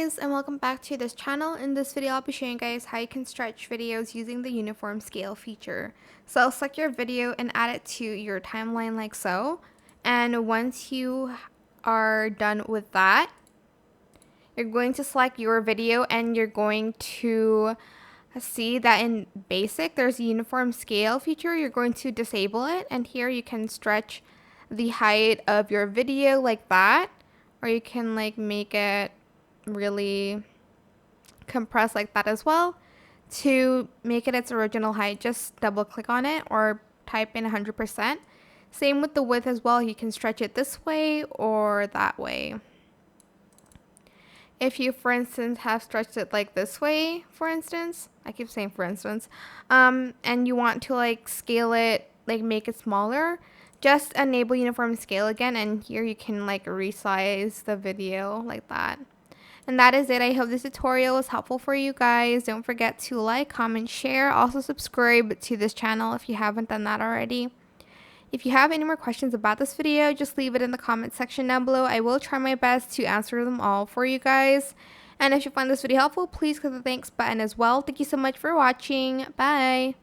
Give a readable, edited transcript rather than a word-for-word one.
guys, and welcome back to this channel. In this video I'll be showing you guys how you can stretch videos using the uniform scale feature. So select your video and add it to your timeline like so, and once you are done with that, you're going to select your video and you're going to see that in basic there's a uniform scale feature. You're going to disable it, and here you can stretch the height of your video like that, or you can like make it really compressed like that as well. To make it its original height, just double click on it or type in 100%. Same with the width as well. You can stretch it this way or that way. If you, for instance, have stretched it like this way, for instance, I keep saying for instance, and you want to like scale it, like make it smaller, just enable uniform scale again, and here you can like resize the video like that. And that is it. I hope this tutorial was helpful for you guys. Don't forget to like, comment, share. Also subscribe to this channel if you haven't done that already. If you have any more questions about this video, just leave it in the comment section down below. I will try my best to answer them all for you guys. And if you find this video helpful, please click the thanks button as well. Thank you so much for watching. Bye.